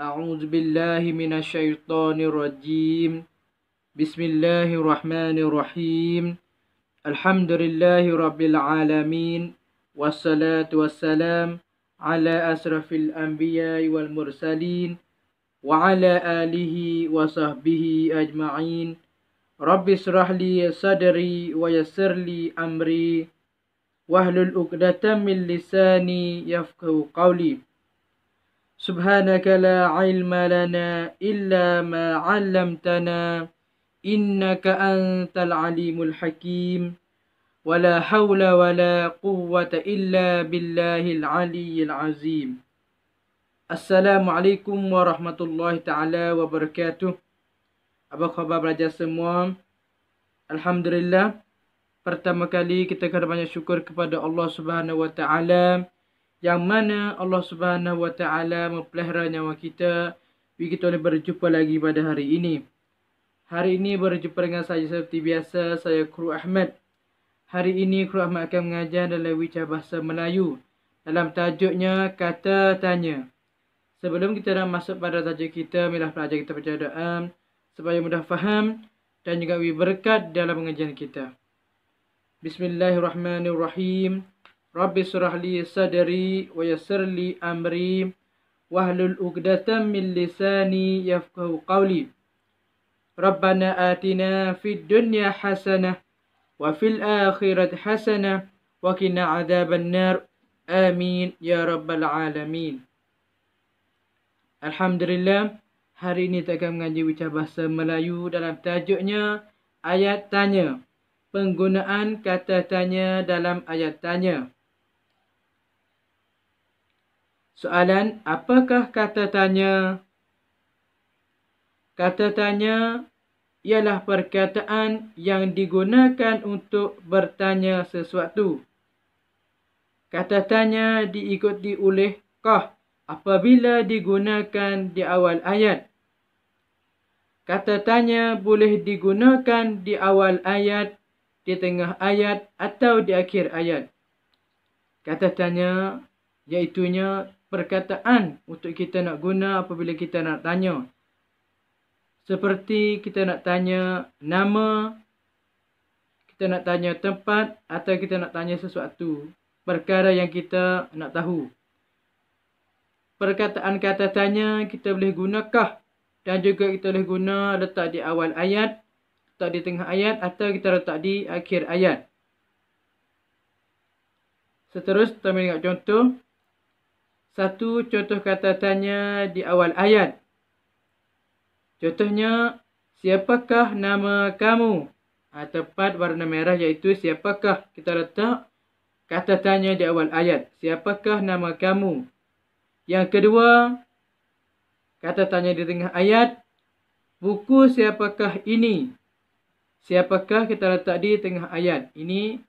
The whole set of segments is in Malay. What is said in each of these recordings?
أعوذ بالله من الشيطان الرجيم. بسم الله الرحمن الرحيم. الحمد لله رب العالمين، والصلاة والسلام على أشرف الأنبياء والمرسلين وعلى آله وصحبه أجمعين. رب اشرح لي صدري ويسر لي أمري واحلل عقدة من لساني يفقهوا قولي. سبحانك لا علم لنا إلا ما علمتنا إنك أنت العليم الحكيم. ولا حول ولا قوة إلا بالله العلي العظيم. Assalamualaikum warahmatullahi ta'ala wabarakatuh. Apa khabar belajar semua? Alhamdulillah. Pertama kali kita kena banyak syukur kepada Allah Subhanahu wa ta'ala, yang mana Allah Subhanahu wa ta'ala mempelihara nyawa kita, kita boleh berjumpa lagi pada hari ini. Hari ini berjumpa dengan saya seperti biasa, saya Kru Ahmad. Hari ini Kru Ahmad akan mengajar dalam wicah bahasa Melayu dalam tajuknya kata tanya. Sebelum kita nak masuk pada tajuk kita, marilah pelajar kita baca doa supaya mudah faham dan juga berkat dalam pengajian kita. Bismillahirrahmanirrahim. Rabbi shrah li sadri wa yassir li amri wahlul 'uqdatam min lisani yafqahu qawli. Rabbana atina fid dunya hasanah wa fil akhirati hasanah wa qina adzaban nar. Amin ya rabbal alamin. Alhamdulillah, hari ini kita akan mengaji wicah bahasa Melayu dalam tajuknya ayat tanya. Penggunaan kata tanya dalam ayat tanya. Soalan, apakah kata tanya? Kata tanya ialah perkataan yang digunakan untuk bertanya sesuatu. Kata tanya diikuti oleh kah apabila digunakan di awal ayat. Kata tanya boleh digunakan di awal ayat, di tengah ayat atau di akhir ayat. Kata tanya iaitunya perkataan untuk kita nak guna apabila kita nak tanya. Seperti kita nak tanya nama, kita nak tanya tempat, atau kita nak tanya sesuatu, perkara yang kita nak tahu. Perkataan kata tanya kita boleh gunakah, dan juga kita boleh guna letak di awal ayat, letak di tengah ayat, atau kita letak di akhir ayat. Seterusnya kita tengok contoh. Satu contoh kata tanya di awal ayat. Contohnya, siapakah nama kamu? Tepat warna merah iaitu siapakah. Kita letak kata tanya di awal ayat. Siapakah nama kamu? Yang kedua, kata tanya di tengah ayat. Buku siapakah ini? Siapakah kita letak di tengah ayat. Ini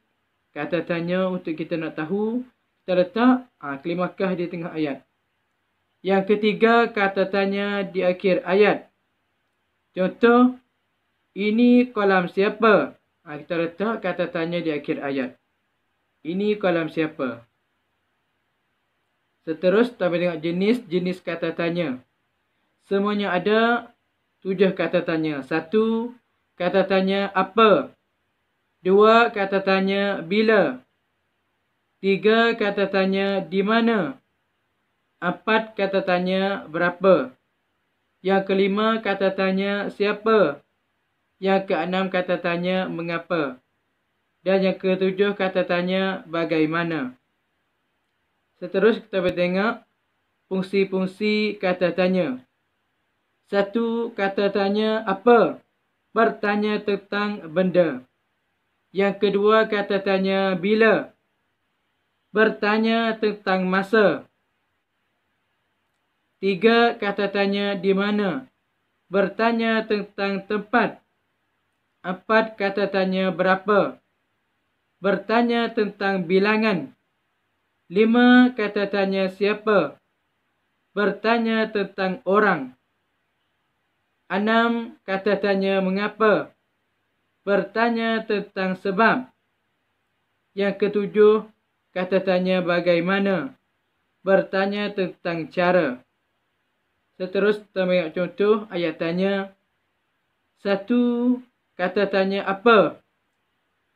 kata tanya untuk kita nak tahu. Kita letak kalimakah di tengah ayat. Yang ketiga, kata tanya di akhir ayat. Contoh, ini kolam siapa? Kita letak kata tanya di akhir ayat. Ini kolam siapa? Seterusnya, kita tengok jenis-jenis kata tanya. Semuanya ada 7 kata tanya. 1. Kata tanya apa? 2. Kata tanya bila? 3. Kata tanya di mana? 4. Kata tanya berapa? Yang kelima, kata tanya siapa? Yang keenam, kata tanya mengapa? Dan yang ketujuh, kata tanya bagaimana? Seterusnya kita bertengok fungsi-fungsi kata tanya. 1. Kata tanya apa? Bertanya tentang benda. Yang kedua, kata tanya bila? Bertanya tentang masa. 3. Kata tanya di mana? Bertanya tentang tempat. 4. Kata tanya berapa? Bertanya tentang bilangan. 5. Kata tanya siapa? Bertanya tentang orang. 6. Kata tanya mengapa? Bertanya tentang sebab. Yang ketujuh, kata tanya bagaimana? Bertanya tentang cara. Seterusnya kita tengok contoh ayat tanya. 1. Kata tanya apa?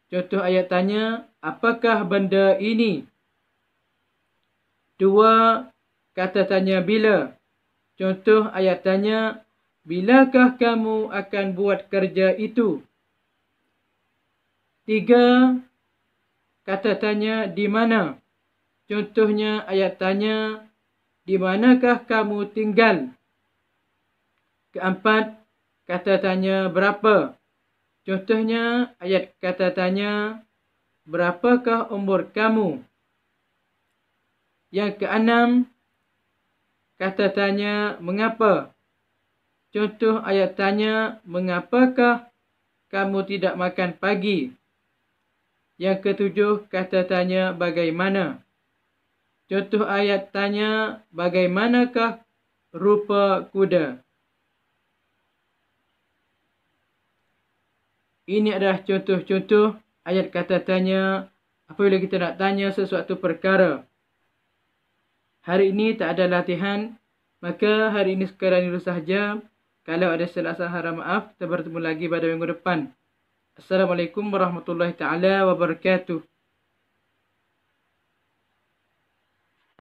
Contoh ayat tanya, apakah benda ini? 2. Kata tanya bila? Contoh ayat tanya, bilakah kamu akan buat kerja itu? 3. Kata tanya di mana? Contohnya ayat tanya, di manakah kamu tinggal? 4. Kata tanya berapa? Contohnya ayat kata tanya, berapakah umur kamu? Yang 6. Kata tanya mengapa? Contoh ayat tanya, mengapakah kamu tidak makan pagi? Yang 7. Kata tanya bagaimana? Contoh ayat tanya, bagaimanakah rupa kuda? Ini adalah contoh-contoh ayat kata tanya apabila kita nak tanya sesuatu perkara. Hari ini tak ada latihan, maka hari ini sekadar dulu sahaja. Kalau ada salah-salah harap maaf, kita bertemu lagi pada minggu depan. Assalamualaikum warahmatullahi taala wabarakatuh.